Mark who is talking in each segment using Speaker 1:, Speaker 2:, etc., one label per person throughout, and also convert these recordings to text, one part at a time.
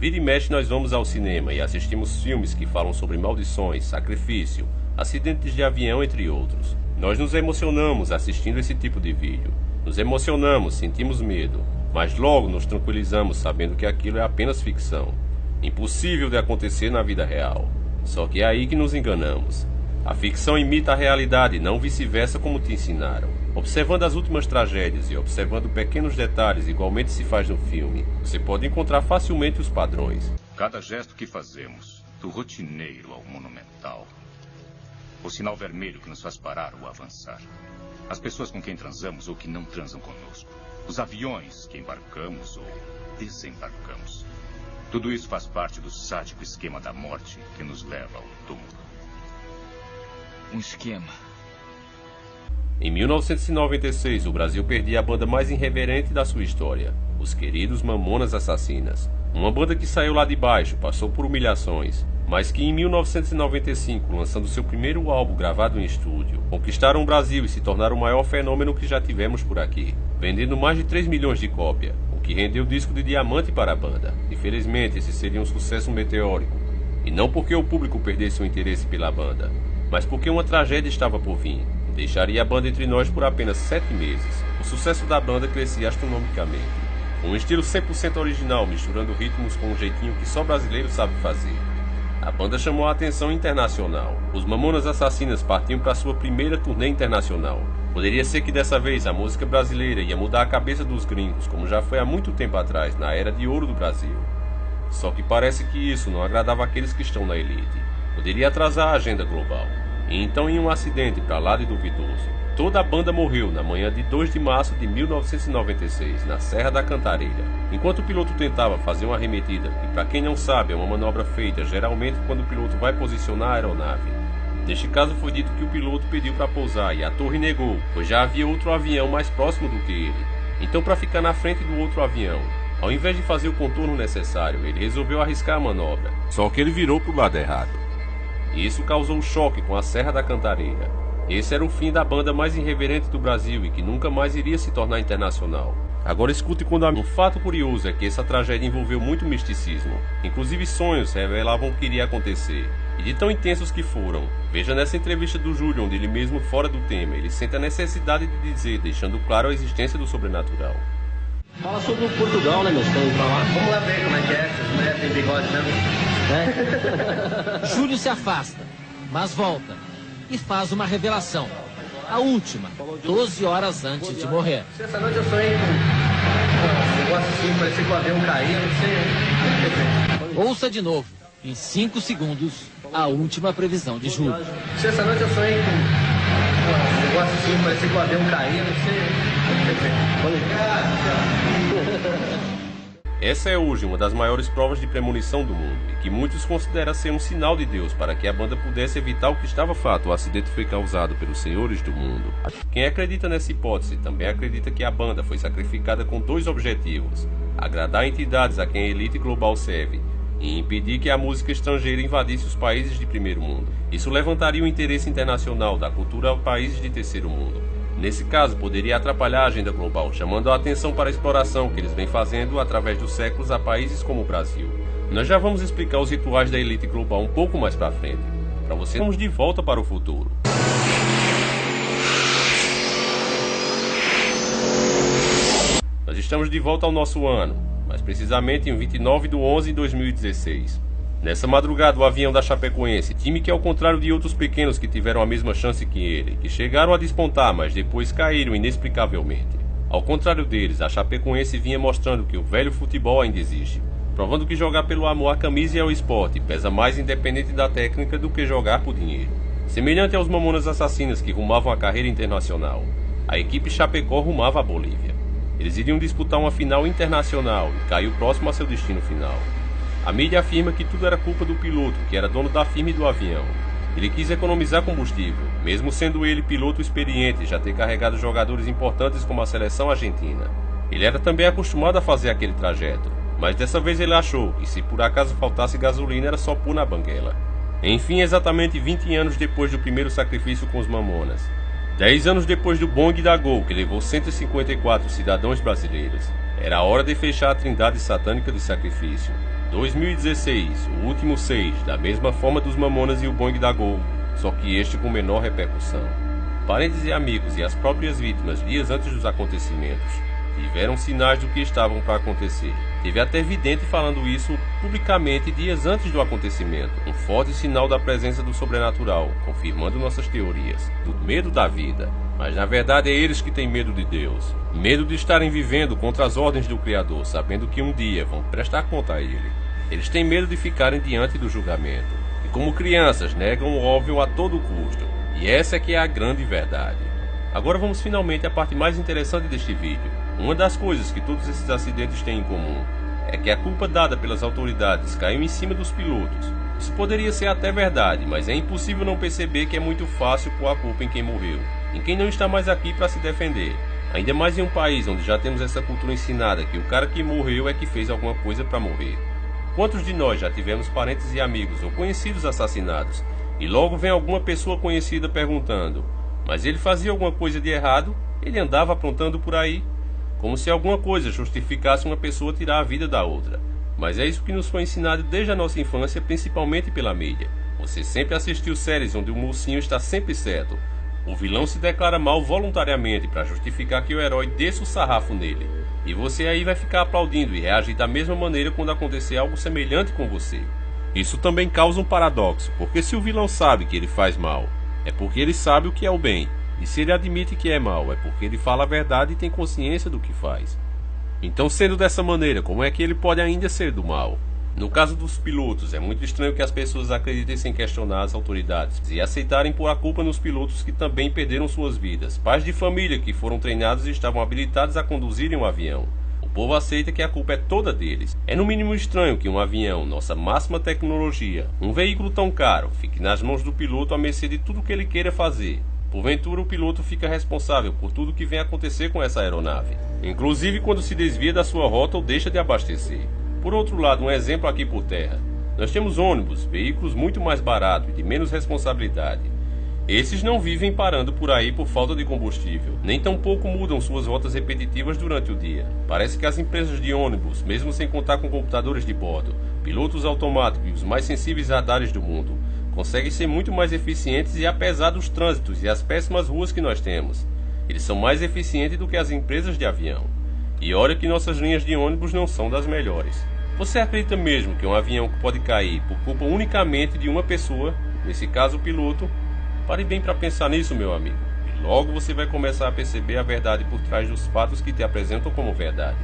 Speaker 1: Vira e mexe nós vamos ao cinema e assistimos filmes que falam sobre maldições, sacrifício, acidentes de avião, entre outros. Nós nos emocionamos assistindo esse tipo de vídeo. Nos emocionamos, sentimos medo, mas logo nos tranquilizamos sabendo que aquilo é apenas ficção. Impossível de acontecer na vida real. Só que é aí que nos enganamos. A ficção imita a realidade, não vice-versa como te ensinaram. Observando as últimas tragédias e observando pequenos detalhes igualmente se faz no filme, você pode encontrar facilmente os padrões.
Speaker 2: Cada gesto que fazemos, do rotineiro ao monumental. O sinal vermelho que nos faz parar ou avançar. As pessoas com quem transamos ou que não transam conosco. Os aviões que embarcamos ou desembarcamos. Tudo isso faz parte do sádico esquema da morte que nos leva ao túmulo.
Speaker 3: Um esquema.
Speaker 1: Em 1996, o Brasil perdia a banda mais irreverente da sua história, os queridos Mamonas Assassinas. Uma banda que saiu lá de baixo, passou por humilhações, mas que em 1995, lançando seu primeiro álbum gravado em estúdio, conquistaram o Brasil e se tornaram o maior fenômeno que já tivemos por aqui, vendendo mais de 3 milhões de cópias, o que rendeu o disco de diamante para a banda. Infelizmente, esse seria um sucesso meteórico, e não porque o público perdesse o interesse pela banda, mas porque uma tragédia estava por vir, e deixaria a banda entre nós por apenas 7 meses. O sucesso da banda crescia astronomicamente. Um estilo 100% original, misturando ritmos com um jeitinho que só brasileiro sabe fazer. A banda chamou a atenção internacional. Os Mamonas Assassinas partiam para sua primeira turnê internacional. Poderia ser que dessa vez a música brasileira ia mudar a cabeça dos gringos, como já foi há muito tempo atrás, na era de ouro do Brasil. Só que parece que isso não agradava aqueles que estão na elite. Poderia atrasar a agenda global. E então, em um acidente para lá de duvidoso, toda a banda morreu na manhã de 2 de março de 1996, na Serra da Cantareira. Enquanto o piloto tentava fazer uma arremetida, que para quem não sabe é uma manobra feita geralmente quando o piloto vai posicionar a aeronave. Neste caso foi dito que o piloto pediu para pousar e a torre negou, pois já havia outro avião mais próximo do que ele. Então, para ficar na frente do outro avião, ao invés de fazer o contorno necessário, ele resolveu arriscar a manobra. Só que ele virou para o lado errado. E isso causou um choque com a Serra da Cantareira. Esse era o fim da banda mais irreverente do Brasil e que nunca mais iria se tornar internacional. Agora escute quando um fato curioso é que essa tragédia envolveu muito misticismo. Inclusive sonhos revelavam o que iria acontecer. E de tão intensos que foram, veja nessa entrevista do Júlio, onde ele mesmo fora do tema, ele sente a necessidade de dizer, deixando claro a existência do sobrenatural.
Speaker 4: Fala sobre o Portugal, né, meu? Você tem que falar.
Speaker 5: Vamos lá ver como é que é, essas mulheres têm bigode mesmo.
Speaker 3: Júlio se afasta, mas volta e faz uma revelação. A última, 12 horas antes de morrer.
Speaker 5: Essa noite eu sonhei com um negócio assim, parecia que o avião caía, não sei.
Speaker 3: Ouça de novo, em 5 segundos, a última previsão de Júlio.
Speaker 5: Essa noite eu sonhei com um negócio assim, parecia que o avião caía, não sei.
Speaker 1: Essa é hoje uma das maiores provas de premonição do mundo e que muitos consideram ser um sinal de Deus para que a banda pudesse evitar o que estava fato. O acidente foi causado pelos senhores do mundo. Quem acredita nessa hipótese também acredita que a banda foi sacrificada com 2 objetivos: agradar entidades a quem a elite global serve e impedir que a música estrangeira invadisse os países de primeiro mundo. Isso levantaria o interesse internacional da cultura aos países de terceiro mundo. Nesse caso, poderia atrapalhar a agenda global, chamando a atenção para a exploração que eles vêm fazendo através dos séculos a países como o Brasil. Nós já vamos explicar os rituais da elite global um pouco mais para frente. Para você, vamos de volta para o futuro. Nós estamos de volta ao nosso ano, mais precisamente em 29/11/2016. Nessa madrugada, o avião da Chapecoense, time que ao contrário de outros pequenos que tiveram a mesma chance que ele, que chegaram a despontar, mas depois caíram inexplicavelmente. Ao contrário deles, a Chapecoense vinha mostrando que o velho futebol ainda existe, provando que jogar pelo amor à camisa e ao esporte pesa mais independente da técnica do que jogar por dinheiro. Semelhante aos Mamonas Assassinas que rumavam a carreira internacional, a equipe Chapecó rumava a Bolívia. Eles iriam disputar uma final internacional e caiu próximo a seu destino final. A mídia afirma que tudo era culpa do piloto, que era dono da firma e do avião. Ele quis economizar combustível, mesmo sendo ele piloto experiente, já ter carregado jogadores importantes como a seleção argentina. Ele era também acostumado a fazer aquele trajeto, mas dessa vez ele achou que se por acaso faltasse gasolina era só pôr na banguela. Enfim, exatamente 20 anos depois do primeiro sacrifício com os Mamonas, 10 anos depois do bonde da Gol, que levou 154 cidadãos brasileiros, era a hora de fechar a trindade satânica de sacrifício. 2016, o último 6, da mesma forma dos Mamonas e o Boeing da Gol, só que este com menor repercussão. Parentes e amigos e as próprias vítimas, dias antes dos acontecimentos, tiveram sinais do que estavam para acontecer. Teve até vidente falando isso publicamente dias antes do acontecimento, um forte sinal da presença do sobrenatural, confirmando nossas teorias, do medo da vida. Mas na verdade é eles que têm medo de Deus, medo de estarem vivendo contra as ordens do Criador, sabendo que um dia vão prestar conta a Ele. Eles têm medo de ficarem diante do julgamento, e como crianças negam o óbvio a todo custo, e essa é que é a grande verdade. Agora vamos finalmente à parte mais interessante deste vídeo. Uma das coisas que todos esses acidentes têm em comum é que a culpa dada pelas autoridades caiu em cima dos pilotos. Isso poderia ser até verdade, mas é impossível não perceber que é muito fácil pôr a culpa em quem morreu, em quem não está mais aqui para se defender. Ainda mais em um país onde já temos essa cultura ensinada que o cara que morreu é que fez alguma coisa para morrer. Quantos de nós já tivemos parentes e amigos ou conhecidos assassinados, e logo vem alguma pessoa conhecida perguntando: mas ele fazia alguma coisa de errado? Ele andava aprontando por aí? Como se alguma coisa justificasse uma pessoa tirar a vida da outra. Mas é isso que nos foi ensinado desde a nossa infância, principalmente pela mídia. Você sempre assistiu séries onde o mocinho está sempre certo. O vilão se declara mal voluntariamente para justificar que o herói desça o sarrafo nele. E você aí vai ficar aplaudindo e reagir da mesma maneira quando acontecer algo semelhante com você. Isso também causa um paradoxo, porque se o vilão sabe que ele faz mal, é porque ele sabe o que é o bem. E se ele admite que é mal, é porque ele fala a verdade e tem consciência do que faz. Então, sendo dessa maneira, como é que ele pode ainda ser do mal? No caso dos pilotos, é muito estranho que as pessoas acreditem sem questionar as autoridades e aceitarem pôr a culpa nos pilotos que também perderam suas vidas, pais de família que foram treinados e estavam habilitados a conduzirem um avião. O povo aceita que a culpa é toda deles. É no mínimo estranho que um avião, nossa máxima tecnologia, um veículo tão caro, fique nas mãos do piloto à mercê de tudo que ele queira fazer. Porventura, o piloto fica responsável por tudo que vem acontecer com essa aeronave, inclusive quando se desvia da sua rota ou deixa de abastecer. Por outro lado, um exemplo aqui por terra. Nós temos ônibus, veículos muito mais baratos e de menos responsabilidade. Esses não vivem parando por aí por falta de combustível, nem tampouco mudam suas rotas repetitivas durante o dia. Parece que as empresas de ônibus, mesmo sem contar com computadores de bordo, pilotos automáticos e os mais sensíveis radares do mundo, conseguem ser muito mais eficientes e apesar dos trânsitos e as péssimas ruas que nós temos, eles são mais eficientes do que as empresas de avião. E olha que nossas linhas de ônibus não são das melhores. Você acredita mesmo que um avião pode cair por culpa unicamente de uma pessoa, nesse caso o piloto? Pare bem para pensar nisso, meu amigo, e logo você vai começar a perceber a verdade por trás dos fatos que te apresentam como verdade.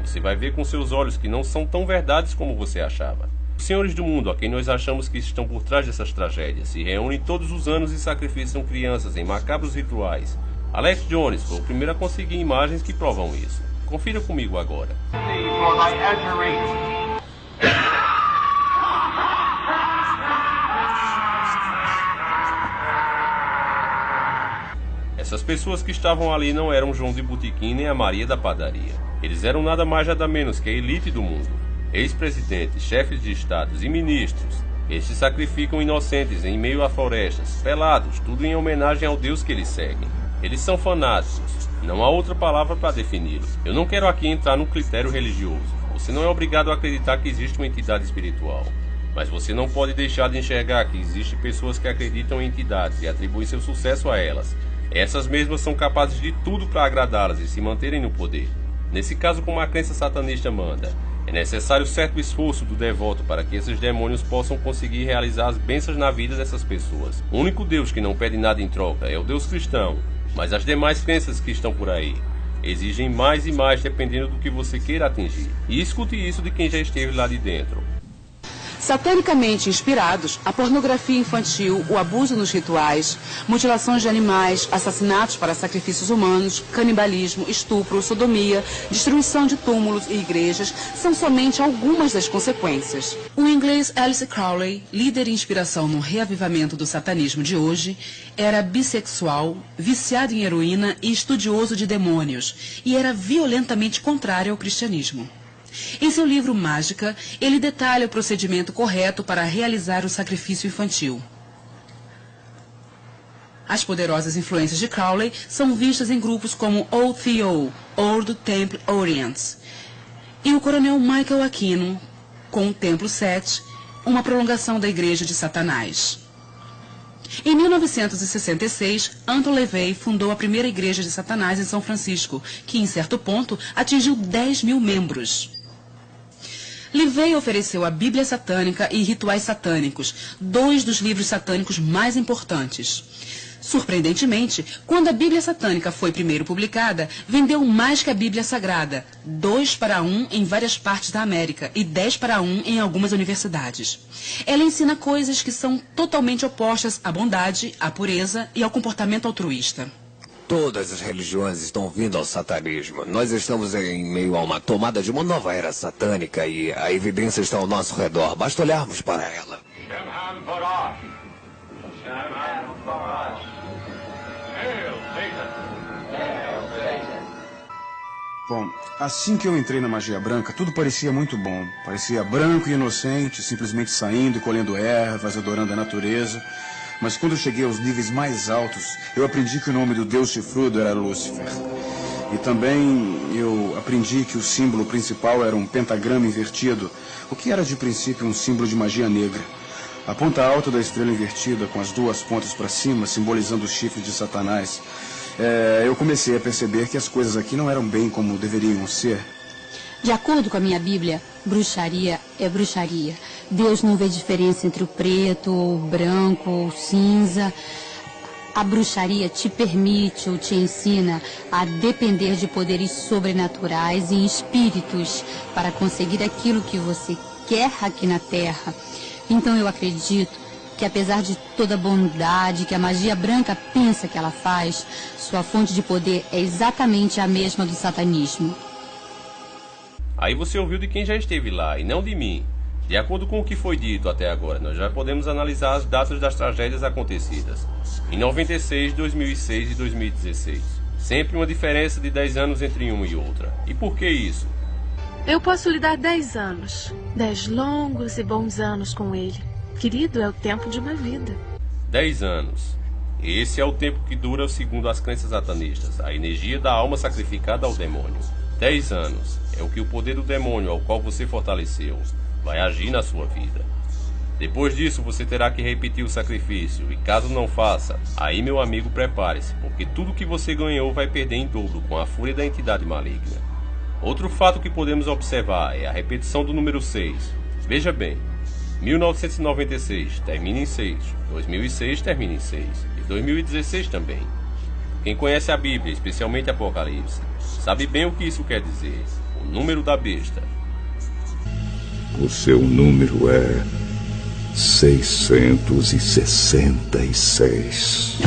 Speaker 1: Você vai ver com seus olhos que não são tão verdades como você achava. Os senhores do mundo, a quem nós achamos que estão por trás dessas tragédias, se reúnem todos os anos e sacrificam crianças em macabros rituais. Alex Jones foi o primeiro a conseguir imagens que provam isso. Confira comigo agora. Essas pessoas que estavam ali não eram João de Botequim nem a Maria da padaria. Eles eram nada mais nada menos que a elite do mundo. Ex-presidentes, chefes de estados e ministros. Eles se sacrificam inocentes em meio a florestas, pelados, tudo em homenagem ao Deus que eles seguem. Eles são fanáticos, não há outra palavra para defini-los. Eu não quero aqui entrar num critério religioso. Você não é obrigado a acreditar que existe uma entidade espiritual. Mas você não pode deixar de enxergar que existem pessoas que acreditam em entidades e atribuem seu sucesso a elas. Essas mesmas são capazes de tudo para agradá-las e se manterem no poder. Nesse caso, como a crença satanista manda, é necessário certo esforço do devoto para que esses demônios possam conseguir realizar as bênçãos na vida dessas pessoas. O único Deus que não pede nada em troca é o Deus cristão, mas as demais crenças que estão por aí exigem mais e mais dependendo do que você queira atingir. E escute isso de quem já esteve lá de dentro.
Speaker 6: Satanicamente inspirados, a pornografia infantil, o abuso nos rituais, mutilações de animais, assassinatos para sacrifícios humanos, canibalismo, estupro, sodomia, destruição de túmulos e igrejas são somente algumas das consequências. O inglês Alice Crowley, líder e inspiração no reavivamento do satanismo de hoje, era bissexual, viciado em heroína e estudioso de demônios, e era violentamente contrário ao cristianismo. Em seu livro Mágica, ele detalha o procedimento correto para realizar o sacrifício infantil. As poderosas influências de Crowley são vistas em grupos como OTO, Old Temple Orients, e o coronel Michael Aquino, com o Templo 7, uma prolongação da Igreja de Satanás. Em 1966, Anton LaVey fundou a primeira Igreja de Satanás em São Francisco, que, em certo ponto, atingiu 10 mil membros. LaVey ofereceu a Bíblia Satânica e Rituais Satânicos, 2 dos livros satânicos mais importantes. Surpreendentemente, quando a Bíblia Satânica foi primeiro publicada, vendeu mais que a Bíblia Sagrada, 2:1 em várias partes da América e 10:1 em algumas universidades. Ela ensina coisas que são totalmente opostas à bondade, à pureza e ao comportamento altruísta.
Speaker 7: Todas as religiões estão vindo ao satanismo. Nós estamos em meio a uma tomada de uma nova era satânica e a evidência está ao nosso redor. Basta olharmos para ela.
Speaker 8: Bom, assim que eu entrei na magia branca, tudo parecia muito bom. Parecia branco e inocente, simplesmente saindo e colhendo ervas, adorando a natureza. Mas quando eu cheguei aos níveis mais altos, eu aprendi que o nome do deus chifrudo era Lúcifer. E também eu aprendi que o símbolo principal era um pentagrama invertido, o que era de princípio um símbolo de magia negra. A ponta alta da estrela invertida, com as 2 pontas para cima, simbolizando os chifres de Satanás. Eu comecei a perceber que as coisas aqui não eram bem como deveriam ser.
Speaker 9: De acordo com a minha Bíblia, bruxaria é bruxaria. Deus não vê diferença entre o preto, o branco, o cinza. A bruxaria te permite ou te ensina a depender de poderes sobrenaturais e espíritos para conseguir aquilo que você quer aqui na Terra. Então eu acredito que apesar de toda a bondade que a magia branca pensa que ela faz, sua fonte de poder é exatamente a mesma do satanismo.
Speaker 1: Aí você ouviu de quem já esteve lá, e não de mim. De acordo com o que foi dito até agora, nós já podemos analisar as datas das tragédias acontecidas. Em 96, 2006 e 2016. Sempre uma diferença de 10 anos entre uma e outra. E por que isso?
Speaker 10: Eu posso lhe dar 10 anos. 10 longos e bons anos com ele. Querido, é o tempo de uma vida.
Speaker 1: 10 anos. Esse é o tempo que dura, segundo as crenças satanistas, a energia da alma sacrificada ao demônio. 10 anos é o que o poder do demônio ao qual você fortaleceu vai agir na sua vida. Depois disso você terá que repetir o sacrifício, e caso não faça, aí meu amigo prepare-se, porque tudo que você ganhou vai perder em dobro com a fúria da entidade maligna. Outro fato que podemos observar é a repetição do número 6. Veja bem, 1996 termina em 6, 2006 termina em 6 e 2016 também. Quem conhece a Bíblia, especialmente Apocalipse, sabe bem o que isso quer dizer, o número da besta.
Speaker 11: O seu número é 666.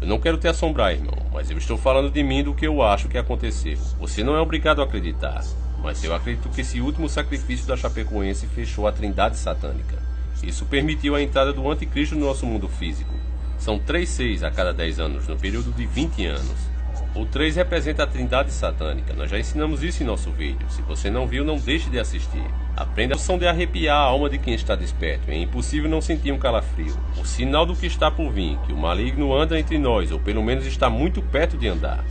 Speaker 1: Eu não quero te assombrar, irmão, mas eu estou falando de mim, do que eu acho que aconteceu. Você não é obrigado a acreditar, mas eu acredito que esse último sacrifício da Chapecoense fechou a trindade satânica. Isso permitiu a entrada do anticristo no nosso mundo físico. São 3 6 a cada 10 anos, no período de 20 anos. O 3 representa a trindade satânica. Nós já ensinamos isso em nosso vídeo. Se você não viu, não deixe de assistir. Aprenda a noção de arrepiar a alma de quem está desperto. É impossível não sentir um calafrio. O sinal do que está por vir, que o maligno anda entre nós, ou pelo menos está muito perto de andar.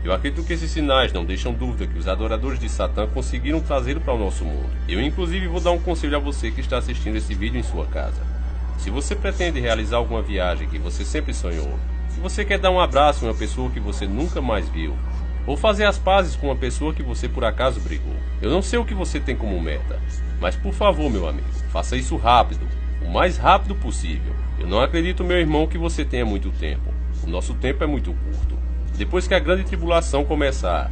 Speaker 1: Eu acredito que esses sinais não deixam dúvida que os adoradores de Satã conseguiram trazê-lo para o nosso mundo. Eu inclusive vou dar um conselho a você que está assistindo esse vídeo em sua casa. Se você pretende realizar alguma viagem que você sempre sonhou, se você quer dar um abraço a uma pessoa que você nunca mais viu, ou fazer as pazes com uma pessoa que você por acaso brigou, eu não sei o que você tem como meta, mas por favor, meu amigo, faça isso rápido, o mais rápido possível. Eu não acredito, meu irmão, que você tenha muito tempo. O nosso tempo é muito curto. Depois que a grande tribulação começar,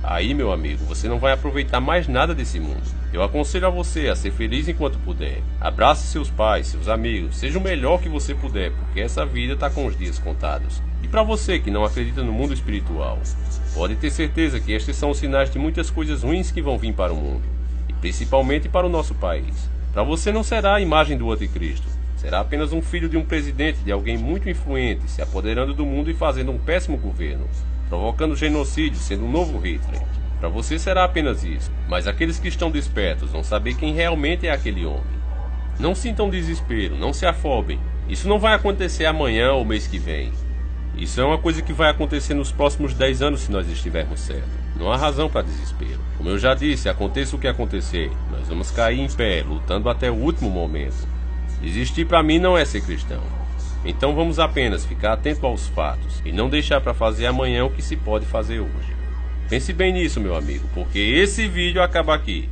Speaker 1: aí, meu amigo, você não vai aproveitar mais nada desse mundo. Eu aconselho a você a ser feliz enquanto puder. Abrace seus pais, seus amigos, seja o melhor que você puder, porque essa vida está com os dias contados. E para você que não acredita no mundo espiritual, pode ter certeza que estes são os sinais de muitas coisas ruins que vão vir para o mundo, e principalmente para o nosso país. Para você não será a imagem do anticristo, será apenas um filho de um presidente, de alguém muito influente, se apoderando do mundo e fazendo um péssimo governo, provocando genocídio, sendo um novo Hitler. Para você será apenas isso, mas aqueles que estão despertos vão saber quem realmente é aquele homem. Não sintam desespero, não se afobem. Isso não vai acontecer amanhã ou mês que vem. Isso é uma coisa que vai acontecer nos próximos 10 anos se nós estivermos certos. Não há razão para desespero. Como eu já disse, aconteça o que acontecer, nós vamos cair em pé, lutando até o último momento. Desistir para mim não é ser cristão. Então vamos apenas ficar atento aos fatos e não deixar para fazer amanhã o que se pode fazer hoje. Pense bem nisso, meu amigo, porque esse vídeo acaba aqui.